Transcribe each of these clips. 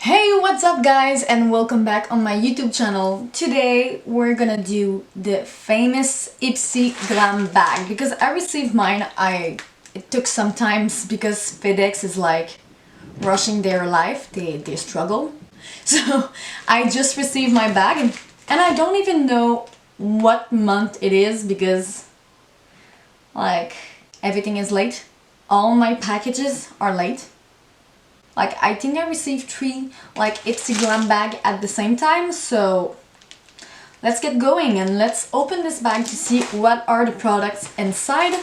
Hey, what's up guys, and welcome back on my YouTube channel. Today we're gonna do the famous IPSY glam bag because I received mine. It took some time because FedEx is like rushing their life. They struggle. So I just received my bag and I don't even know what month it is because like everything is late. All my packages are late. Like, I think I received 3 like IPSY glam bag at the same time, so let's get going and let's open this bag to see what are the products inside.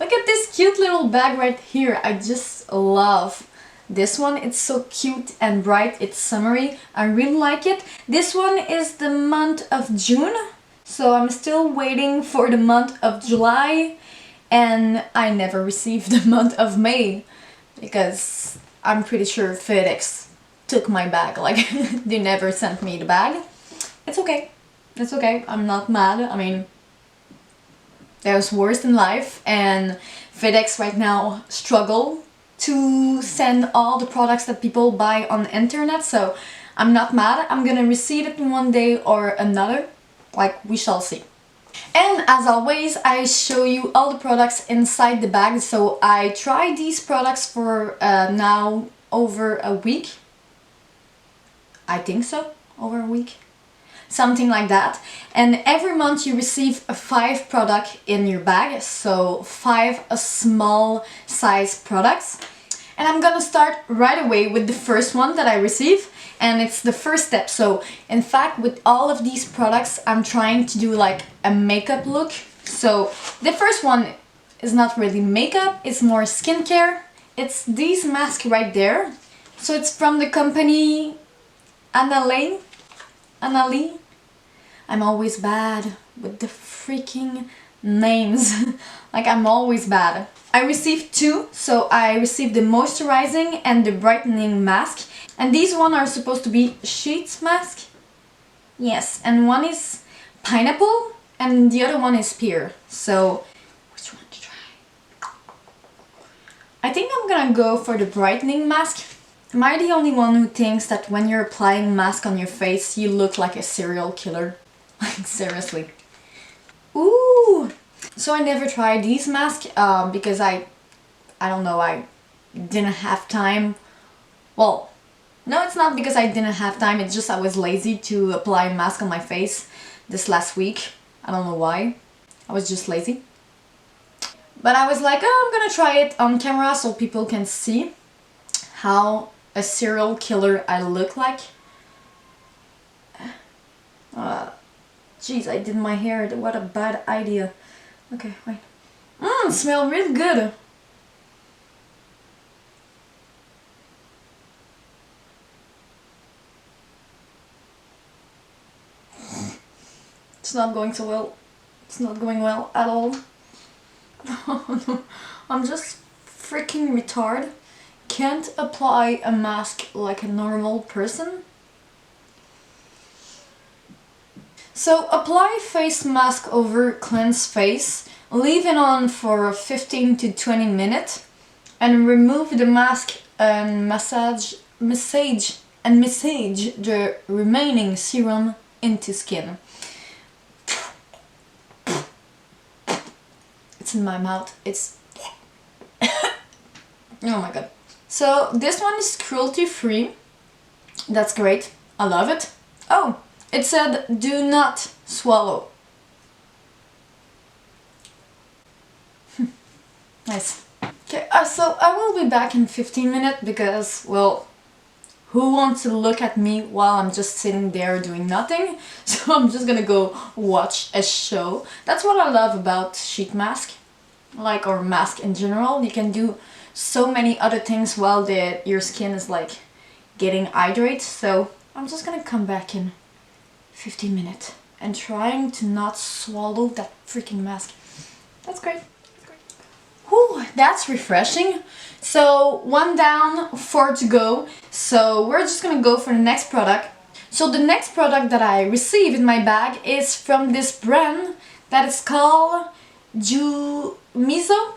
Look at this cute little bag right here. I just love this one. It's so cute and bright. It's summery. I really like it. This one is the month of June, so I'm still waiting for the month of July, and I never received the month of May because I'm pretty sure FedEx took my bag, like they never sent me the bag. It's okay. It's okay. I'm not mad. I mean, there's worse in life and FedEx right now struggle to send all the products that people buy on the internet, so I'm not mad. I'm gonna receive it in one day or another. Like, we shall see. And as always, I show you all the products inside the bag. So I tried these products for now over a week. I think so, over a week. Something like that. And every month you receive 5 products in your bag. So 5 small size products. And I'm gonna start right away with the first one that I received. And it's the first step. So in fact, with all of these products, I'm trying to do like a makeup look. So the first one is not really makeup, it's more skincare. It's these masks right there. So it's from the company Annalee. I'm always bad with the freaking names. Like, I'm always bad. I received 2, so I received the moisturizing and the brightening mask. And these one are supposed to be sheets mask. Yes, and one is pineapple and the other one is pear. So, which one to try? I think I'm gonna go for the brightening mask. Am I the only one who thinks that when you're applying mask on your face, you look like a serial killer? Like, seriously. Ooh! So I never tried these masks because I don't know, I didn't have time. Well, no, it's not because I didn't have time, it's just I was lazy to apply a mask on my face this last week. I don't know why. I was just lazy. But I was like, oh, I'm gonna try it on camera so people can see how a serial killer I look like. Jeez, I did my hair. What a bad idea. Okay, wait. Smell really good. It's not going so well. It's not going well at all. No, I'm just freaking retarded. Can't apply a mask like a normal person. So apply face mask over cleanse face, leave it on for 15 to 20 minutes and remove the mask and massage the remaining serum into skin. It's in my mouth. It's oh my god. So this one is cruelty free. That's great. I love it. Oh, it said do not swallow. Nice. Okay, so I will be back in 15 minutes because, well, who wants to look at me while I'm just sitting there doing nothing? So I'm just gonna go watch a show. That's what I love about sheet mask, like, or mask in general. You can do so many other things while your skin is like getting hydrated. So I'm just gonna come back in 15 minutes and trying to not swallow that freaking mask. That's great. Whew, that's refreshing. So 1 down, 4 to go. So we're just gonna go for the next product. So the next product that I received in my bag is from this brand that is called Miso.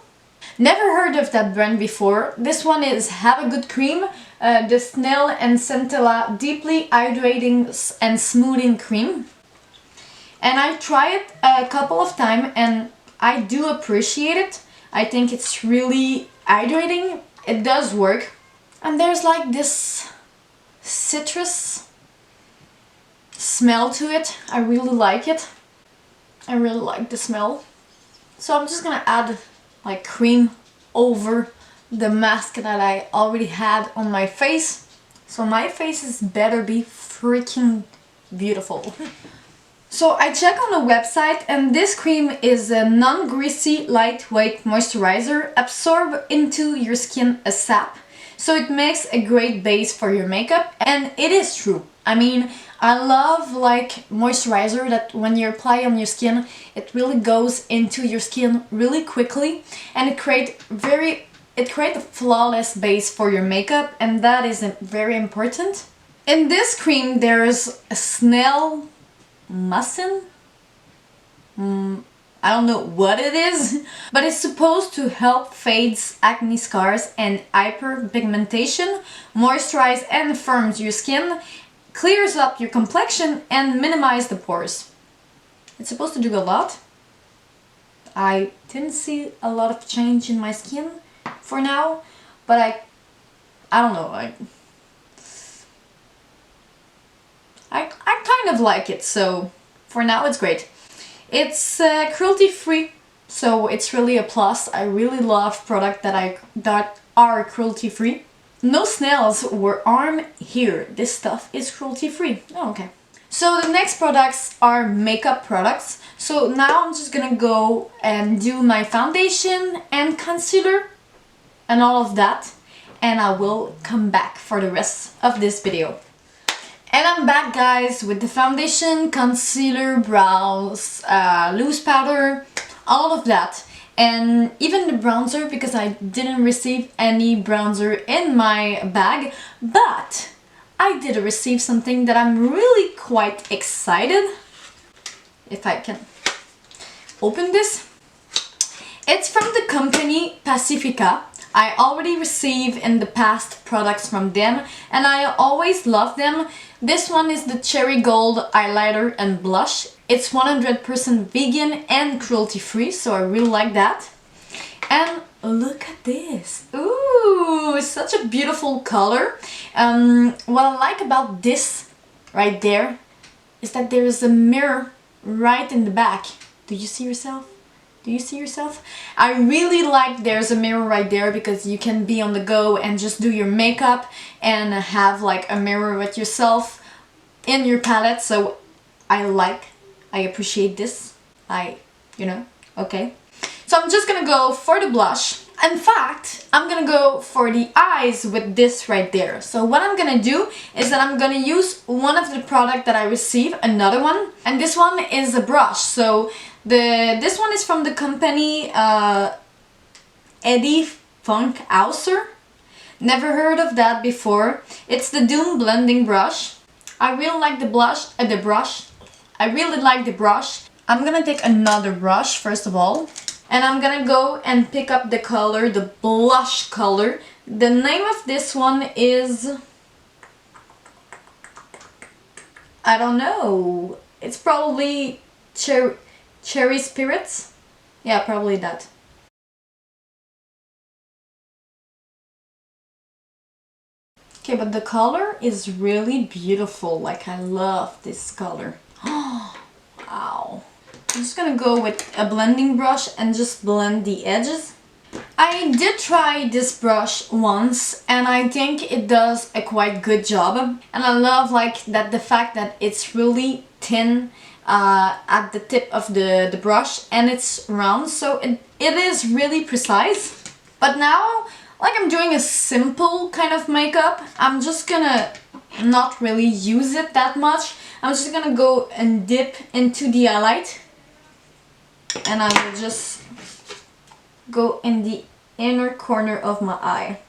Never heard of that brand before. This one is Have a Good Cream, the Snail and Centella Deeply Hydrating and Smoothing Cream. And I tried it a couple of times and I do appreciate it. I think it's really hydrating. It does work. And there's like this citrus smell to it. I really like it. I really like the smell. So I'm just gonna add like cream over the mask that I already had on my face. So my face is better be freaking beautiful. So I checked on the website and this cream is a non-greasy, lightweight moisturizer, absorb into your skin a sap. So it makes a great base for your makeup, and it is true. I mean, I love like moisturizer that when you apply on your skin, it really goes into your skin really quickly, and it creates a flawless base for your makeup, and that is very important. In this cream there's a snail mucin. I don't know what it is, but it's supposed to help fades acne scars and hyperpigmentation, moisturize and firms your skin, clears up your complexion and minimize the pores. It's supposed to do a lot. I didn't see a lot of change in my skin for now, but I don't know, I kind of like it, so for now it's great. It's cruelty-free, so it's really a plus. I really love products that are cruelty-free. No snails were harmed here. This stuff is cruelty-free. Oh, okay. So the next products are makeup products. So now I'm just gonna go and do my foundation and concealer and all of that, and I will come back for the rest of this video. And I'm back, guys, with the foundation, concealer, brows, loose powder, all of that. And even the bronzer, because I didn't receive any bronzer in my bag. But I did receive something that I'm really quite excited. If I can open this. It's from the company Pacifica. I already received in the past products from them and I always love them. This one is the Cherry Gold highlighter and blush. It's 100% vegan and cruelty free, so I really like that. And look at this. Ooh, such a beautiful color. What I like about this right there is that there is a mirror right in the back. Do you see yourself? Do you see yourself? I really like there's a mirror right there because you can be on the go and just do your makeup and have like a mirror with yourself in your palette. So I appreciate this. Okay. So I'm just gonna go for the blush. In fact, I'm gonna go for the eyes with this right there. So what I'm gonna do is that I'm gonna use one of the product that I received, another one, and this one is a brush. So this one is from the company Eddie Funkhauser. Never heard of that before. It's the Doom blending brush. I really like the brush. I really like the brush. I'm gonna take another brush first of all. And I'm gonna go and pick up the color, the blush color. The name of this one is... I don't know. It's probably Cherry Spirits. Yeah, probably that. Okay, but the color is really beautiful. Like, I love this color. Oh, wow. I'm just gonna go with a blending brush and just blend the edges. I did try this brush once and I think it does a quite good job. And I love like that the fact that it's really thin at the tip of the brush and it's round, so it is really precise. But now, like I'm doing a simple kind of makeup, I'm just gonna not really use it that much. I'm just gonna go and dip into the highlight. And I will just go in the inner corner of my eye.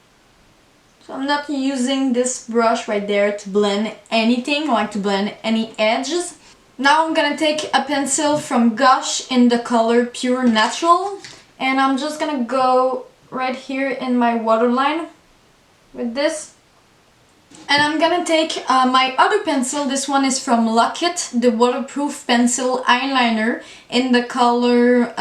So I'm not using this brush right there to blend anything, like to blend any edges. Now I'm gonna take a pencil from Gush in the color Pure Natural. And I'm just gonna go right here in my waterline with this. And I'm gonna take my other pencil. This one is from Lock-It, the waterproof pencil eyeliner in the color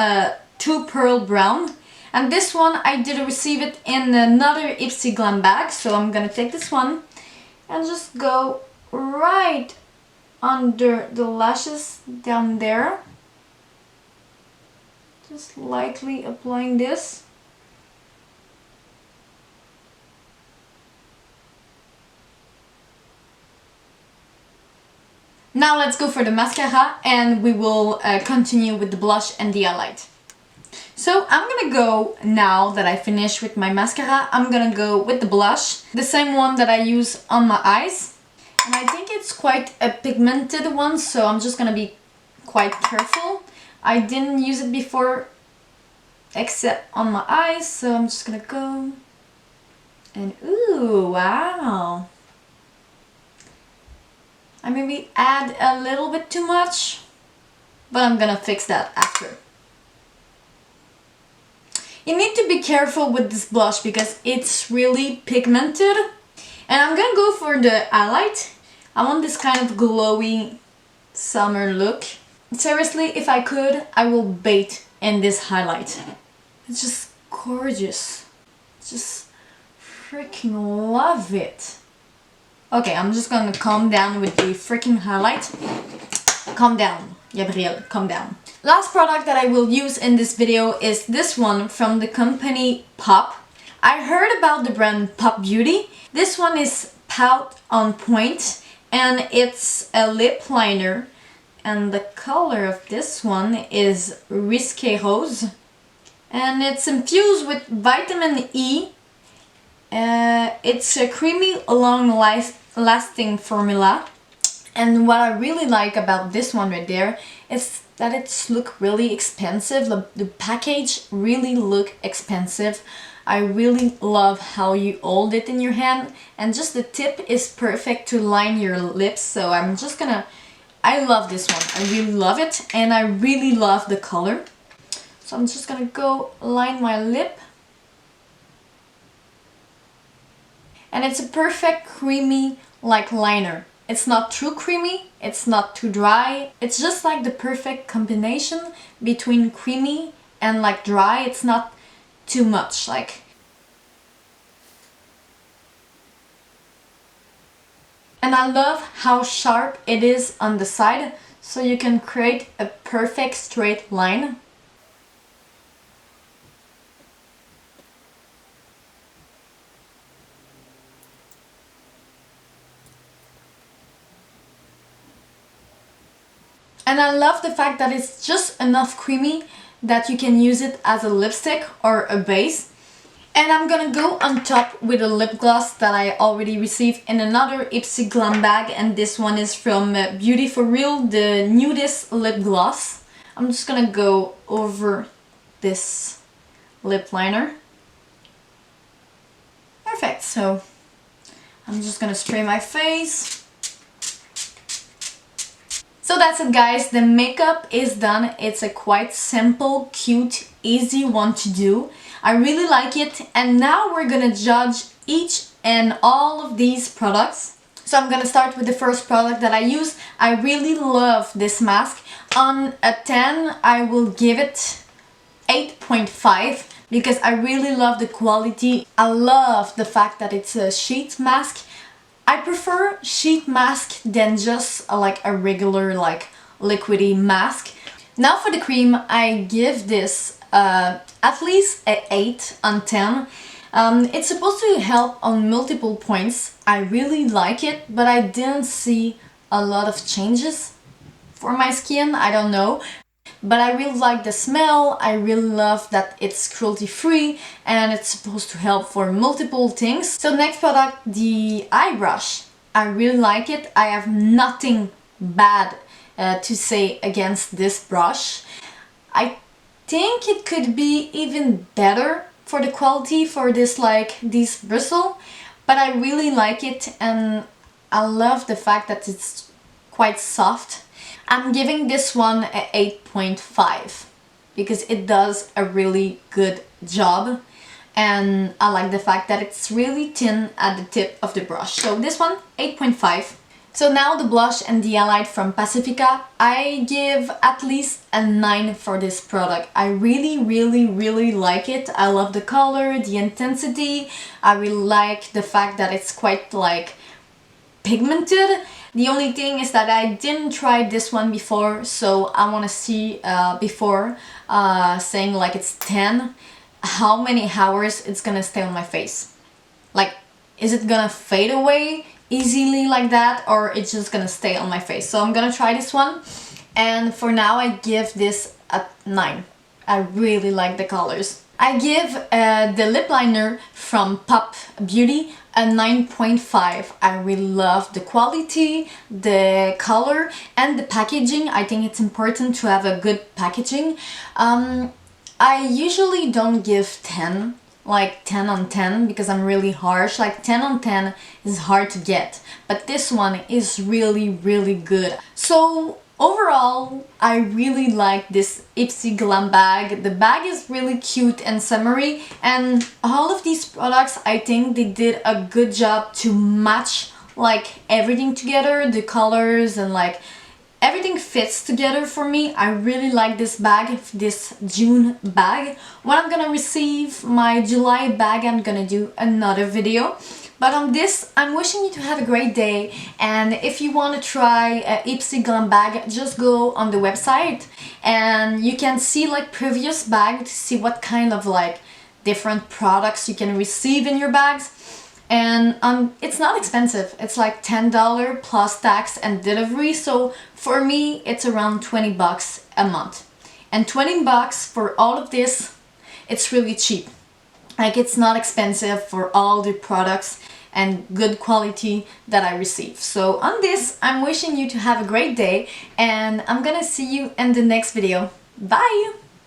2 Pearl Brown. And this one I did receive it in another IPSY Glam bag, so I'm gonna take this one and just go right under the lashes down there. Just lightly applying this. Now let's go for the mascara and we will continue with the blush and the highlight. So I'm gonna go, now that I finished with my mascara, I'm gonna go with the blush. The same one that I use on my eyes. And I think it's quite a pigmented one, so I'm just gonna be quite careful. I didn't use it before except on my eyes, so I'm just gonna go. And ooh, wow. I maybe add a little bit too much, but I'm gonna fix that after. You need to be careful with this blush because it's really pigmented. And I'm gonna go for the highlight. I want this kind of glowy summer look. Seriously, if I could, I will bathe in this highlight. It's just gorgeous. Just freaking love it. Okay, I'm just gonna calm down with the freaking highlight. Calm down, Gabrielle, calm down. Last product that I will use in this video is this one from the company Pop. I heard about the brand Pop Beauty. This one is Pout on Point and it's a lip liner. And the color of this one is Risque Rose. And it's infused with vitamin E. It's a creamy, long-lasting formula. And what I really like about this one right there is that it's look really expensive. The package really look expensive. I really love how you hold it in your hand, and just the tip is perfect to line your lips. So I'm just gonna, I love this one. I really love it, and I really love the color. So I'm just gonna go line my lip. And it's a perfect creamy like liner. It's not too creamy, it's not too dry. It's just like the perfect combination between creamy and like dry. It's not too much like. And I love how sharp it is on the side, so you can create a perfect straight line. And I love the fact that it's just enough creamy that you can use it as a lipstick or a base. And I'm gonna go on top with a lip gloss that I already received in another IPSY Glam bag, and this one is from Beauty For Real, the nudist lip gloss. I'm just gonna go over this lip liner. Perfect, so I'm just gonna spray my face. So that's it guys, the makeup is done. It's a quite simple, cute, easy one to do. I really like it, and now we're gonna judge each and all of these products. So I'm gonna start with the first product that I use. I really love this mask. On a 10, I will give it 8.5 because I really love the quality. I love the fact that it's a sheet mask. I prefer sheet mask than just like a regular like liquidy mask. Now for the cream, I give this at least an 8 on 10. It's supposed to help on multiple points. I really like it, but I didn't see a lot of changes for my skin. I don't know. But I really like the smell. I really love that it's cruelty free and it's supposed to help for multiple things. So next product, the eye brush. I really like it. I have nothing bad to say against this brush. I think it could be even better for the quality for this these bristle, but I really like it, and I love the fact that it's quite soft. I'm giving this one an 8.5 because it does a really good job. and I like the fact that it's really thin at the tip of the brush. So this one, 8.5. So now the blush and the highlight from Pacifica, I give at least a 9 for this product. I really like it. I love the color, the intensity. I really like the fact that it's quite like pigmented. The only thing is that I didn't try this one before, so I want to see before saying like it's 10, how many hours it's gonna stay on my face. Like, is it gonna fade away easily like that, or it's just gonna stay on my face? So I'm gonna try this one, and for now I give this a 9. I really like the colors. I give the lip liner from Pop Beauty a 9.5. I really love the quality, the color, and the packaging. I think it's important to have a good packaging. I usually don't give 10, like 10 on 10, because I'm really harsh. Like 10 on 10 is hard to get, but this one is really good. So overall, I really like this IPSY Glam bag. The bag is really cute and summery, and all of these products, I think they did a good job to match like everything together, the colors, and like everything fits together for me. I really like this bag, this June bag. When I'm gonna receive my July bag, I'm gonna do another video. But on this, I'm wishing you to have a great day, and if you want to try a IPSY Glam bag, just go on the website and you can see like previous bag to see what kind of like different products you can receive in your bags. And it's not expensive. It's like $10 plus tax and delivery, so for me it's around 20 bucks a month. And 20 bucks for all of this, it's really cheap. Like, it's not expensive for all the products and good quality that I receive. So on this, I'm wishing you to have a great day, and I'm gonna see you in the next video. Bye!